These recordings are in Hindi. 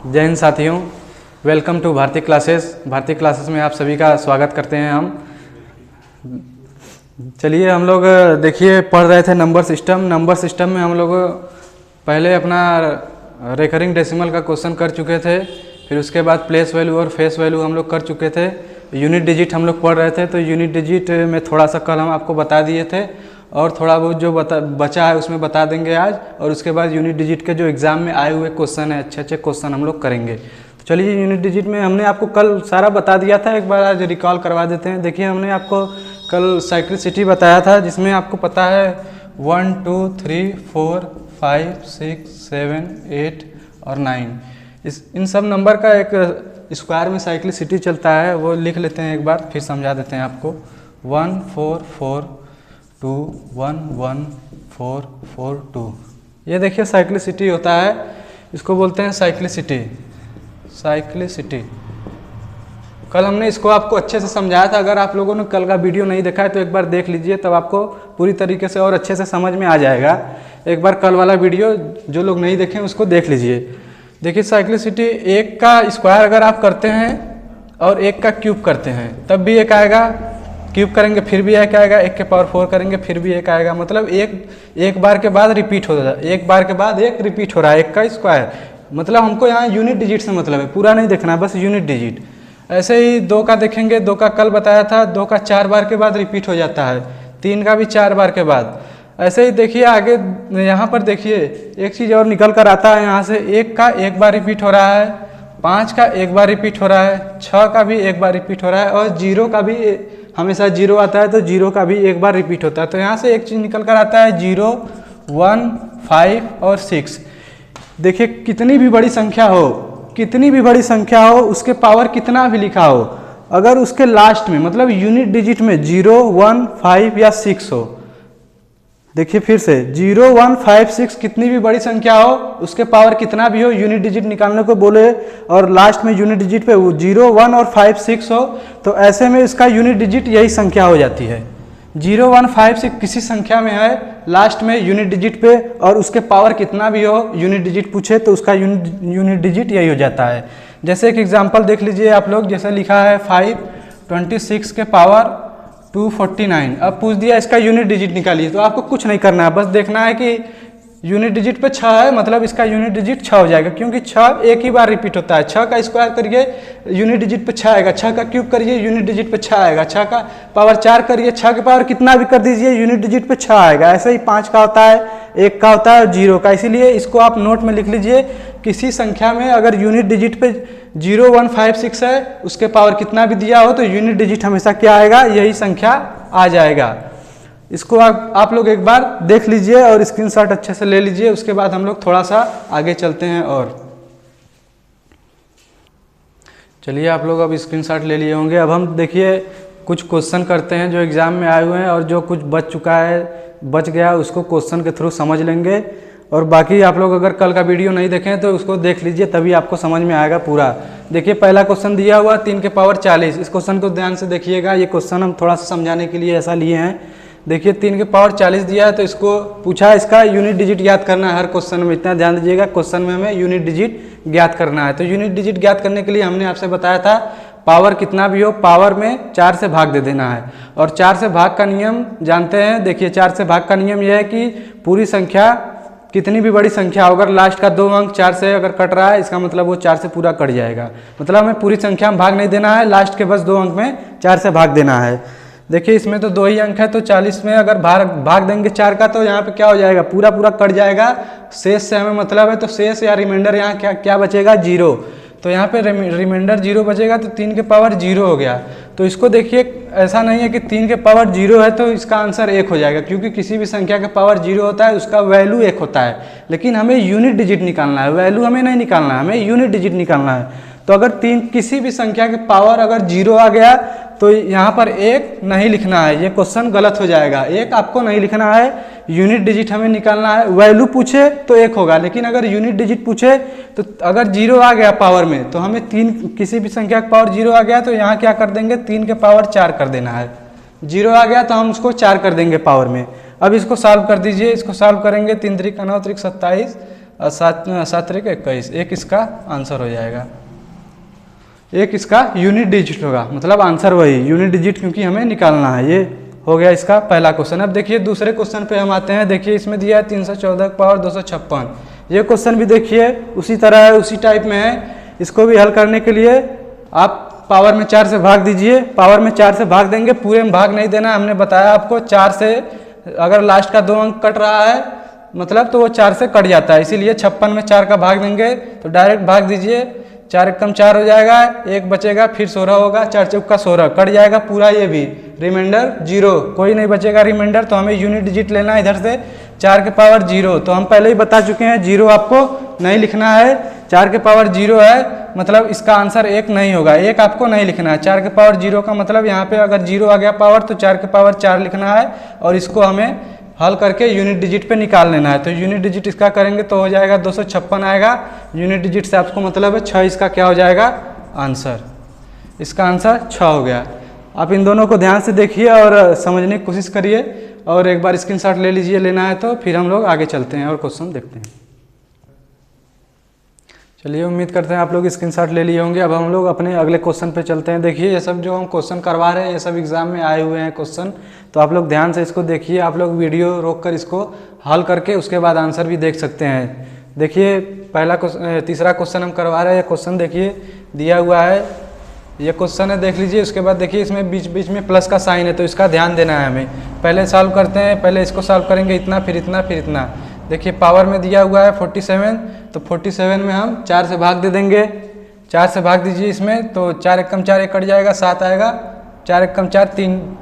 जय हिंद साथियों, welcome to Bharti classes. Bharti classes में आप सभी का स्वागत करते हैं हम। चलिए हम लोग देखिए पढ़ रहे थे नंबर सिस्टम में हम लोग पहले अपना रेकरिंग डेसिमल का क्वेश्चन कर चुके थे। फिर उसके बाद प्लेस वैल्यू और फेस वैल्यू हम लोग कर चुके थे। यूनिट डिजिट हम लोग पढ़ रहे थे, तो यूनिट डिजिट में थोड़ा सा कल हम आपको बता दिए थे और थोड़ा बहुत जो बचा है उसमें बता देंगे आज। और उसके बाद यूनिट डिजिट के जो एग्ज़ाम में आए हुए क्वेश्चन है, अच्छे क्वेश्चन हम लोग करेंगे। तो चलिए यूनिट डिजिट में हमने आपको कल सारा बता दिया था, एक बार आज रिकॉल करवा देते हैं। देखिए हमने आपको कल साइक्लिसिटी बताया था, जिसमें आपको पता है 1 2 3 4 5 6 7 8 और 9 इन सब नंबर का एक स्क्वायर में साइक्लिसिटी चलता है। वो लिख लेते हैं एक बार, फिर समझा देते हैं आपको। 1 4 4 2 1 1 4 4 2। ये देखिए साइक्लिसिटी होता है, इसको बोलते हैं साइक्लिसिटी। कल हमने इसको आपको अच्छे से समझाया था। अगर आप लोगों ने कल का वीडियो नहीं देखा है तो एक बार देख लीजिए, तब आपको पूरी तरीके से और अच्छे से समझ में आ जाएगा। एक बार कल वाला वीडियो जो लोग नहीं देखें उसको देख लीजिए। देखिए साइक्लिसिटी, एक का स्क्वायर अगर आप करते हैं और एक का क्यूब करते हैं तब भी एक आएगा, क्यूब करेंगे फिर भी एक आएगा, एक के पावर 4 करेंगे फिर भी एक आएगा। मतलब एक बार के बाद रिपीट हो रहा है, एक बार के बाद एक रिपीट हो रहा है, एक का स्क्वायर। मतलब हमको यहाँ यूनिट डिजिट से मतलब है, पूरा नहीं देखना है, बस यूनिट डिजिट। ऐसे ही 2 का देखेंगे, 2 का कल बताया था, 2 का 4 बार के बाद रिपीट हो जाता है, 3 का भी 4 बार के बाद। ऐसे ही देखिए आगे यहाँ पर देखिए एक चीज़ और निकल कर आता है यहाँ से, 1 का 1 बार रिपीट हो रहा है, 5 का 1 बार रिपीट हो रहा है, 6 का भी 1 बार रिपीट हो रहा है और 0 का भी हमेशा 0 आता है, तो 0 का भी 1 बार रिपीट होता है। तो यहाँ से एक चीज़ निकल कर आता है 0 1 5 और 6। देखिए कितनी भी बड़ी संख्या हो, उसके पावर कितना भी लिखा हो, अगर उसके लास्ट में मतलब यूनिट डिजिट में 0 1 5 या 6 हो, देखिए फिर से 0 1 5 6 कितनी भी बड़ी संख्या हो, उसके पावर कितना भी हो, यूनिट डिजिट निकालने को बोले और लास्ट में यूनिट डिजिट पे 0 1 और 5 6 हो, तो ऐसे में इसका यूनिट डिजिट यही संख्या हो जाती है। 0 1 5 6 किसी संख्या में है, लास्ट में यूनिट डिजिट पे और उसके पावर कितना भी हो, यूनिट डिजिट पूछे तो उसका यूनिट डिजिट यही हो जाता है। जैसे एक एग्जांपल देख लीजिए आप लोग, जैसे लिखा है 526 के पावर 249। अब पूछ दिया इसका यूनिट डिजिट निकालिए, तो आपको कुछ नहीं करना है, बस देखना है कि यूनिट डिजिट पे 6 है, मतलब इसका यूनिट डिजिट 6 हो जाएगा, क्योंकि 6 एक ही बार रिपीट होता है। 6 का स्क्वायर करिए यूनिट डिजिट पे 6 आएगा, 6 का क्यूब करिए यूनिट डिजिट पे 6 आएगा, 6 का पावर 4 करिए, 6 के पावर कितना भी कर दीजिए यूनिट डिजिट पे 6 आएगा। ऐसे ही 5 का होता है, 1 का होता है और 0 का। इसीलिए इसको आप नोट में लिख लीजिए, किसी संख्या में अगर यूनिट डिजिट पे 0 1 5 6 है, उसके पावर कितना भी दिया हो तो यूनिट डिजिट हमेशा क्या आएगा, यही संख्या आ जाएगा। इसको आप लोग एक बार देख लीजिए और स्क्रीनशॉट अच्छे से ले लीजिए। उसके बाद हम लोग थोड़ा सा आगे चलते हैं। और चलिए आप लोग अब स्क्रीनशॉट ले लिए होंगे। अब हम देखिए कुछ क्वेश्चन करते हैं जो एग्ज़ाम में आए हुए हैं, और जो कुछ बच गया उसको क्वेश्चन के थ्रू समझ लेंगे। और बाकी आप लोग अगर कल का वीडियो नहीं देखें तो उसको देख लीजिए, तभी आपको समझ में आएगा पूरा। देखिए पहला क्वेश्चन दिया हुआ 3 के पावर 40। इस क्वेश्चन को ध्यान से देखिएगा, ये क्वेश्चन हम थोड़ा सा समझाने के लिए ऐसा लिए हैं। देखिए 3 के पावर 40 दिया है, तो इसको पूछा है इसका यूनिट डिजिट ज्ञात करना है। हर क्वेश्चन में इतना ध्यान दीजिएगा, क्वेश्चन में हमें यूनिट डिजिट ज्ञात करना है। तो यूनिट डिजिट ज्ञात करने के लिए हमने आपसे बताया था, पावर कितना भी हो, पावर में 4 से भाग दे देना है। और 4 से भाग का नियम जानते हैं। देखिए 4 से भाग का नियम यह है कि पूरी संख्या कितनी भी बड़ी संख्या हो, अगर लास्ट का 2 अंक 4 से अगर कट रहा है, इसका मतलब वो 4 से पूरा कट जाएगा। मतलब हमें पूरी संख्या में भाग नहीं देना है, लास्ट के बस 2 अंक में 4 से भाग देना है। देखिए इसमें तो 2 ही अंक है, तो 40 में अगर भाग देंगे 4 का, तो यहाँ पे क्या हो जाएगा, पूरा कट जाएगा। शेष से हमें मतलब है, तो शेष या रिमाइंडर यहाँ क्या बचेगा, 0। तो यहाँ पे रिमाइंडर 0 बचेगा, तो 3 के पावर 0 हो गया। तो इसको देखिए ऐसा नहीं है कि 3 के पावर 0 है तो इसका आंसर 1 हो जाएगा, क्योंकि किसी भी संख्या के पावर 0 होता है उसका वैल्यू 1 होता है। लेकिन हमें यूनिट डिजिट निकालना है, वैल्यू हमें नहीं निकालना है, हमें यूनिट डिजिट निकालना है। तो अगर किसी भी संख्या के पावर अगर 0 आ गया तो यहाँ पर 1 नहीं लिखना है, ये क्वेश्चन गलत हो जाएगा। 1 आपको नहीं लिखना है, यूनिट डिजिट हमें निकालना है। वैल्यू पूछे तो 1 होगा, लेकिन अगर यूनिट डिजिट पूछे तो अगर 0 आ गया पावर में, तो हमें किसी भी संख्या का पावर 0 आ गया तो यहाँ क्या कर देंगे, 3 के पावर 4 कर देना है। 0 आ गया तो हम उसको 4 कर देंगे पावर में। अब इसको सॉल्व कर दीजिए, इसको सॉल्व करेंगे 3 3 9 3 27 और 7 त्रिक 21, एक इसका आंसर हो जाएगा। एक इसका यूनिट डिजिट होगा, मतलब आंसर वही यूनिट डिजिट, क्योंकि हमें निकालना है। ये हो गया इसका पहला क्वेश्चन। अब देखिए दूसरे क्वेश्चन पे हम आते हैं। देखिए इसमें दिया है 314 की पावर 256। ये क्वेश्चन भी देखिए उसी तरह है, उसी टाइप में है। इसको भी हल करने के लिए आप पावर में 4 से भाग दीजिए। पावर में 4 से भाग देंगे, पूरे में भाग नहीं देना। हमने बताया आपको 4 से अगर लास्ट का 2 अंक कट रहा है मतलब तो वो 4 से कट जाता है, इसीलिए 56 में 4 का भाग देंगे तो डायरेक्ट भाग दीजिए। 4 एकम 4 हो जाएगा, एक बचेगा, फिर 16 होगा, 4 चौका 16 कट जाएगा पूरा, ये भी रिमाइंडर 0, कोई नहीं बचेगा रिमाइंडर। तो हमें यूनिट डिजिट लेना है इधर से 4 के पावर 0। तो हम पहले ही बता चुके हैं 0 आपको नहीं लिखना है। 4 के पावर 0 है मतलब इसका आंसर 1 नहीं होगा, 1 आपको नहीं लिखना है। 4 के पावर 0 का मतलब यहाँ पे अगर 0 आ गया पावर तो 4 के पावर 4 लिखना है और इसको हमें हल करके यूनिट डिजिट पे निकाल लेना है। तो यूनिट डिजिट इसका करेंगे तो हो जाएगा 256 आएगा। यूनिट डिजिट से आपको मतलब है 6 इसका क्या हो जाएगा आंसर। इसका आंसर 6 हो गया। आप इन दोनों को ध्यान से देखिए और समझने की कोशिश करिए और एक बार स्क्रीनशॉट ले लीजिए, लेना है तो फिर हम लोग आगे चलते हैं और क्वेश्चन देखते हैं। चलिए उम्मीद करते हैं आप लोग स्क्रीनशॉट ले लिए होंगे। अब हम लोग अपने अगले क्वेश्चन पे चलते हैं। देखिए ये सब जो हम क्वेश्चन करवा रहे हैं ये सब एग्जाम में आए हुए हैं क्वेश्चन, तो आप लोग ध्यान से इसको देखिए। आप लोग वीडियो रोक कर इसको हल करके उसके बाद आंसर भी देख सकते हैं। देखिए पहला तीसरा क्वेश्चन हम करवा रहे हैं। क्वेश्चन देखिए दिया हुआ है, ये क्वेश्चन है, देख लीजिए। उसके बाद देखिए इसमें बीच बीच में प्लस का साइन है तो इसका ध्यान देना है हमें। पहले सॉल्व करते हैं, पहले इसको सॉल्व करेंगे इतना फिर इतना फिर इतना। देखिए पावर में दिया हुआ है 47, तो 47 में हम 4 से भाग दे देंगे। 4 से भाग दीजिए इसमें तो 4 एकम 4 एक कट जाएगा, 7 आएगा। 4 एकम 4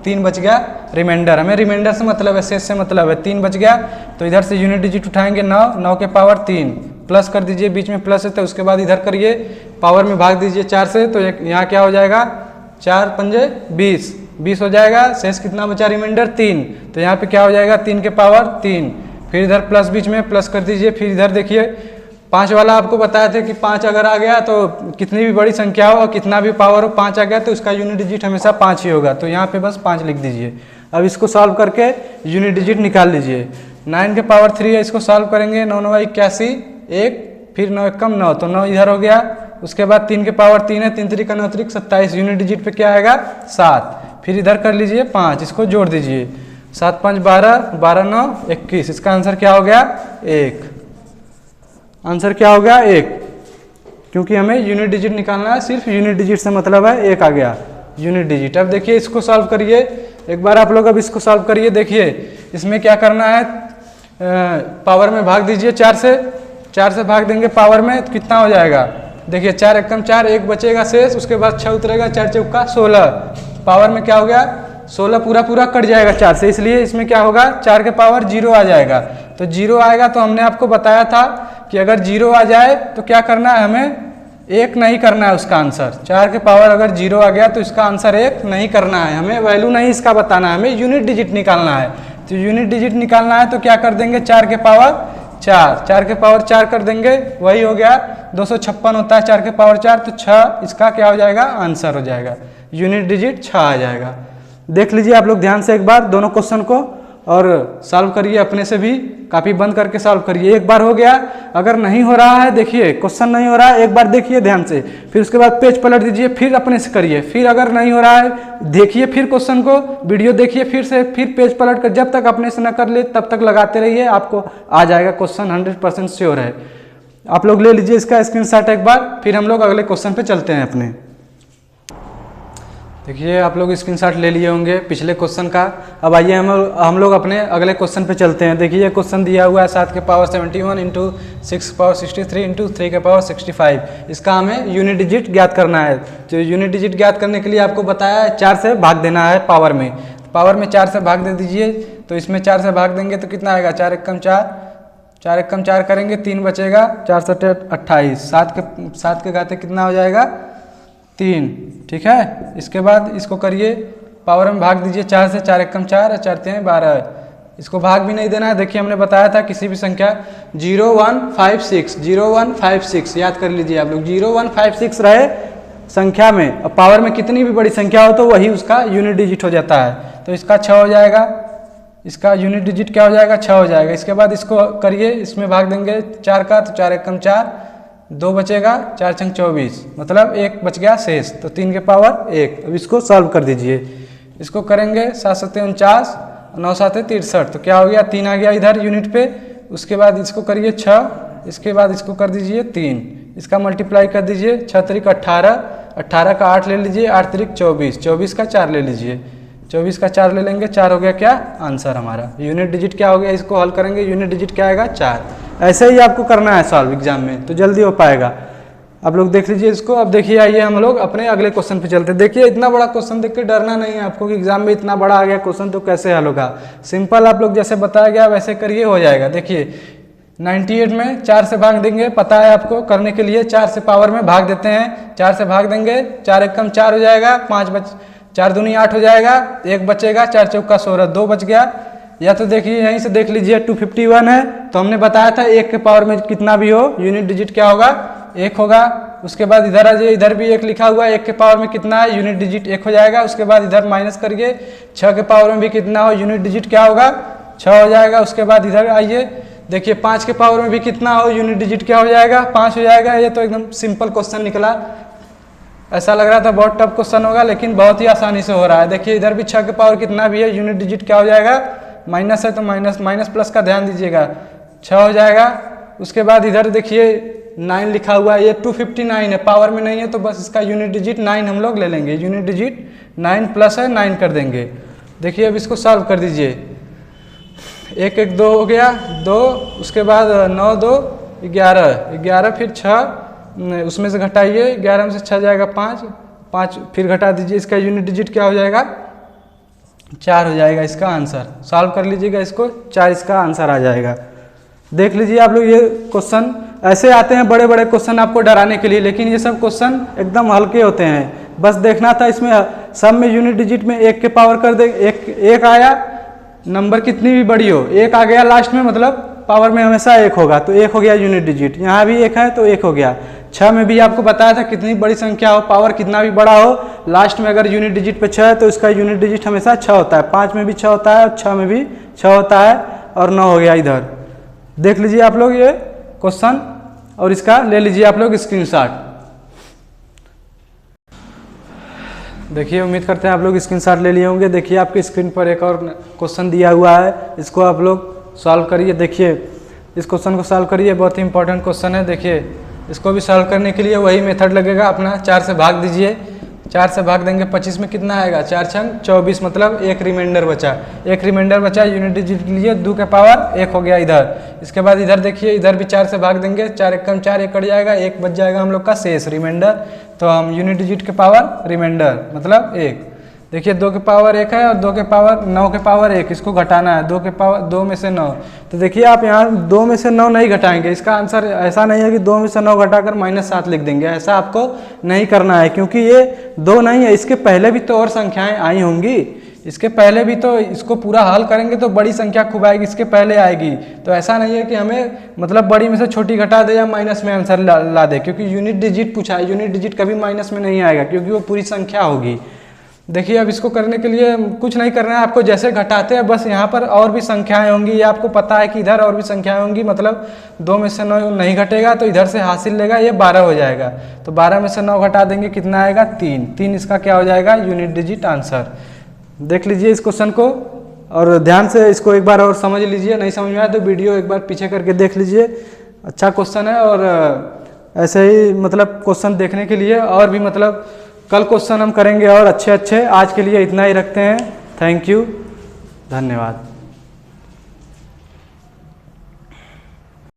3 बच गया रिमाइंडर। हमें रिमाइंडर से मतलब है, शेष से मतलब है। 3 बच गया तो इधर से यूनिट डिजिट उठाएंगे 9 के पावर 3 प्लस कर दीजिए, बीच में प्लस है तो उसके बाद इधर करिए पावर में भाग दीजिए 4 से। तो यहाँ क्या हो जाएगा 4 पंजे 20 हो जाएगा। शेष कितना बचा रिमाइंडर 3, तो यहाँ पे क्या हो जाएगा 3 के पावर 3। फिर इधर प्लस बीच में प्लस कर दीजिए। फिर इधर देखिए 5 वाला आपको बताया था कि 5 अगर आ गया तो कितनी भी बड़ी संख्या हो और कितना भी पावर हो 5 आ गया तो उसका यूनिट डिजिट हमेशा 5 ही होगा। तो यहाँ पे बस 5 लिख दीजिए। अब इसको सॉल्व करके यूनिट डिजिट निकाल लीजिए। 9 के पावर 3 है, इसको सॉल्व करेंगे। 9 9 81 1 फिर 9 एकम 9 तो 9 इधर हो गया। उसके बाद 3 के पावर 3 है, 3 3 9 3 27। यूनिट डिजिट पे क्या आएगा 7। फिर इधर कर लीजिए 5, इसको जोड़ दीजिए। 7 5 12 12 9 21। इसका आंसर क्या हो गया 1। आंसर क्या हो गया 1, क्योंकि हमें यूनिट डिजिट निकालना है। सिर्फ यूनिट डिजिट से मतलब है 1 आ गया यूनिट डिजिट। अब देखिए इसको सॉल्व करिए एक बार आप लोग। अब इसको सॉल्व करिए। देखिए इसमें क्या करना है, पावर में भाग दीजिए 4 से। 4 से भाग देंगे पावर में तो कितना हो जाएगा। देखिए 4 एकम 4 एक बचेगा शेष, उसके बाद 6 उतरेगा, 4 चौका 16। पावर में क्या हो गया 16 पूरा कट जाएगा 4 से, इसलिए इसमें क्या होगा 4 के पावर 0 आ जाएगा। तो 0 आएगा तो हमने आपको बताया था कि अगर 0 आ जाए तो क्या करना है, हमें 1 नहीं करना है उसका आंसर। 4 के पावर अगर 0 आ गया तो इसका आंसर 1 नहीं करना है, हमें वैल्यू नहीं इसका बताना है, हमें यूनिट डिजिट निकालना है। तो यूनिट डिजिट निकालना है तो क्या कर देंगे 4 के पावर 4, 4 के पावर 4 कर देंगे, वही हो गया 256 होता है 4 के पावर 4। तो 6 इसका क्या हो जाएगा आंसर हो जाएगा, यूनिट डिजिट 6 आ जाएगा। देख लीजिए आप लोग ध्यान से एक बार दोनों क्वेश्चन को और सॉल्व करिए अपने से भी, कॉपी बंद करके सॉल्व करिए। एक बार हो गया, अगर नहीं हो रहा है देखिए क्वेश्चन नहीं हो रहा है एक बार देखिए ध्यान से, फिर उसके बाद पेज पलट दीजिए, फिर अपने से करिए। फिर अगर नहीं हो रहा है देखिए फिर क्वेश्चन को, वीडियो देखिए फिर से, फिर पेज पलट कर, जब तक अपने से न कर ले तब तक लगाते रहिए, आपको आ जाएगा क्वेश्चन 100% श्योर है। आप लोग ले लीजिए इसका स्क्रीनशॉट एक बार, फिर हम लोग अगले क्वेश्चन पे चलते हैं अपने। देखिए आप लोग स्क्रीनशॉट ले लिए होंगे पिछले क्वेश्चन का। अब आइए हम लोग अपने अगले क्वेश्चन पे चलते हैं। देखिए ये क्वेश्चन दिया हुआ है 7 के पावर 71 इंटू 6 पावर 63 इंटू 3 के पावर 65। इसका हमें यूनिट डिजिट ज्ञात करना है। तो यूनिट डिजिट ज्ञात करने के लिए आपको बताया है 4 से भाग देना है पावर में। पावर में 4 से भाग दे दीजिए, तो इसमें 4 से भाग देंगे तो कितना आएगा 4 एकम 4, 4 एकम 4 करेंगे 3 बचेगा, 4 7 28, 7 के घाते कितना हो जाएगा 3। ठीक है, इसके बाद इसको करिए पावर में भाग दीजिए 4 से, 4 एकम 4 और 4 3 12। इसको भाग भी नहीं देना है। देखिए हमने बताया था किसी भी संख्या 0156 याद कर लीजिए आप लोग, 0156 रहे संख्या में, अब पावर में कितनी भी बड़ी संख्या हो तो वही उसका यूनिट डिजिट हो जाता है। तो इसका 6 हो जाएगा, इसका यूनिट डिजिट क्या हो जाएगा 6 हो जाएगा। इसके बाद इसको करिए, इसमें भाग देंगे 4 का, तो 4 एकम 4, 2 बचेगा, 4 छंग 24, मतलब 1 बच गया शेष, तो 3 के पावर 1। अब इसको सॉल्व कर दीजिए, इसको करेंगे 7 सत्ते 49, 9 साते 63, तो क्या हो गया 3 आ गया इधर यूनिट पे। उसके बाद इसको करिए 6, इसके बाद इसको कर दीजिए 3, इसका मल्टीप्लाई कर दीजिए, 6 त्रिक 18, 18 का 8 ले लीजिए, 8 त्रिक 24, 24 का 4 ले लीजिए, 24 का 4 ले लेंगे, 4 हो गया क्या आंसर हमारा। यूनिट डिजिट क्या हो गया, इसको हल करेंगे, यूनिट डिजिट क्या आएगा 4। ऐसे ही आपको करना है सॉल्व एग्जाम में, तो जल्दी हो पाएगा। आप लोग देख लीजिए इसको। अब देखिए, आइए हम लोग अपने अगले क्वेश्चन पे चलते हैं। देखिए इतना बड़ा क्वेश्चन देख के डरना नहीं है आपको कि एग्जाम में इतना बड़ा आ गया क्वेश्चन तो कैसे हल होगा। सिंपल आप लोग जैसे बताया गया वैसे करिए, हो जाएगा। देखिए 98 में 4 से भाग देंगे, पता है आपको करने के लिए 4 से पावर में भाग देते हैं, 4 से भाग देंगे, 4 एकम 4 हो जाएगा, 4 दूनी 8 हो जाएगा, 1 बचेगा, 4 चौका 16, 2 बच गया। या तो देखिए यहीं से देख लीजिए 251 है, तो हमने बताया था 1 के पावर में कितना भी हो यूनिट डिजिट क्या होगा 1 होगा। उसके बाद इधर आ जाइए, इधर भी 1 लिखा हुआ है, 1 के पावर में कितना है यूनिट डिजिट 1 हो जाएगा। उसके बाद इधर माइनस करिए, 6 के पावर में भी कितना हो यूनिट डिजिट क्या होगा 6 हो जाएगा। उसके बाद इधर आइए, देखिए 5 के पावर में भी कितना हो यूनिट डिजिट क्या हो जाएगा 5 हो जाएगा। ये तो एकदम सिंपल क्वेश्चन निकला, ऐसा लग रहा था बहुत टफ क्वेश्चन होगा, लेकिन बहुत ही आसानी से हो रहा है। देखिए इधर भी 6 के पावर कितना भी है यूनिट डिजिट क्या हो जाएगा माइनस है, तो माइनस प्लस का ध्यान दीजिएगा, 6 हो जाएगा। उसके बाद इधर देखिए 9 लिखा हुआ है, ये 259 है, पावर में नहीं है, तो बस इसका यूनिट डिजिट 9 हम लोग ले लेंगे। यूनिट डिजिट 9 प्लस है 9 कर देंगे। देखिए अब इसको सॉल्व कर दीजिए, 1 1 2 हो गया 2, उसके बाद 9 2 11, 11 फिर 6 उसमें से घटाइए, 11 में से 6 जाएगा 5, 5 फिर घटा दीजिए, इसका यूनिट डिजिट क्या हो जाएगा 4 हो जाएगा इसका आंसर। सॉल्व कर लीजिएगा इसको, 4 इसका आंसर आ जाएगा। देख लीजिए आप लोग, ये क्वेश्चन ऐसे आते हैं बड़े बड़े क्वेश्चन आपको डराने के लिए, लेकिन ये सब क्वेश्चन एकदम हल्के होते हैं। बस देखना था इसमें सब में यूनिट डिजिट में 1 के पावर कर दे, 1 आया, नंबर कितनी भी बड़ी हो 1 आ गया लास्ट में, मतलब पावर में हमेशा 1 होगा, तो 1 हो गया यूनिट डिजिट। यहाँ भी 1 है तो 1 हो गया। 6 में भी आपको बताया था कितनी बड़ी संख्या हो, पावर कितना भी बड़ा हो, लास्ट में अगर यूनिट डिजिट पे 6 है तो इसका यूनिट डिजिट हमेशा 6 होता है। 5 में भी 6 होता है और 6 में भी 6 होता है, और 9 हो गया इधर। देख लीजिए आप लोग ये क्वेश्चन, और इसका ले लीजिए आप लोग स्क्रीनशॉट। देखिए उम्मीद करते हैं आप लोग स्क्रीनशॉट ले लिए होंगे। देखिए आपकी स्क्रीन पर एक और क्वेश्चन दिया हुआ है, इसको आप लोग सॉल्व करिए। देखिए इस क्वेश्चन को सॉल्व करिए, बहुत ही इंपॉर्टेंट क्वेश्चन है। देखिए इसको भी सॉल्व करने के लिए वही मेथड लगेगा अपना, 4 से भाग दीजिए, 4 से भाग देंगे 25 में कितना आएगा 4 छंग 24, मतलब 1 रिमाइंडर बचा, 1 रिमाइंडर बचा यूनिट डिजिट के लिए 2 के पावर 1 हो गया इधर। इसके बाद इधर देखिए, इधर भी 4 से भाग देंगे, 4 एकम 4, 1 कट जाएगा, 1 बच जाएगा हम लोग का शेष रिमाइंडर, तो हम यूनिट डिजिट के पावर रिमाइंडर मतलब 1। देखिए 2 के पावर 1 है और 2 के पावर 9 के पावर 1, इसको घटाना है, 2 के पावर 2 में से 9, तो देखिए आप यहाँ 2 में से 9 नहीं घटाएंगे, इसका आंसर ऐसा नहीं है कि 2 में से 9 घटाकर -7 लिख देंगे, ऐसा आपको नहीं करना है, क्योंकि ये 2 नहीं है, इसके पहले भी तो और संख्याएं आई होंगी, इसके पहले भी तो, इसको पूरा हल करेंगे तो बड़ी संख्या खूब आएगी, इसके पहले आएगी। तो ऐसा नहीं है कि हमें मतलब बड़ी में से छोटी घटा दे या माइनस में आंसर ला दे, क्योंकि यूनिट डिजिट पूछा है, यूनिट डिजिट कभी माइनस में नहीं आएगा, क्योंकि वो पूरी संख्या होगी। देखिए अब इसको करने के लिए कुछ नहीं करना है आपको, जैसे घटाते हैं बस यहाँ पर और भी संख्याएं होंगी, ये आपको पता है कि इधर और भी संख्याएं होंगी, मतलब 2 में से 9 नहीं घटेगा तो इधर से हासिल लेगा, ये 12 हो जाएगा, तो 12 में से 9 घटा देंगे कितना आएगा 3, 3 इसका क्या हो जाएगा यूनिट डिजिट आंसर। देख लीजिए इस क्वेश्चन को और ध्यान से इसको एक बार और समझ लीजिए, नहीं समझ में आया तो वीडियो एक बार पीछे करके देख लीजिए, अच्छा क्वेश्चन है। और ऐसे ही मतलब क्वेश्चन देखने के लिए और भी मतलब कल क्वेश्चन हम करेंगे और अच्छे। आज के लिए इतना ही रखते हैं। थैंक यू, धन्यवाद।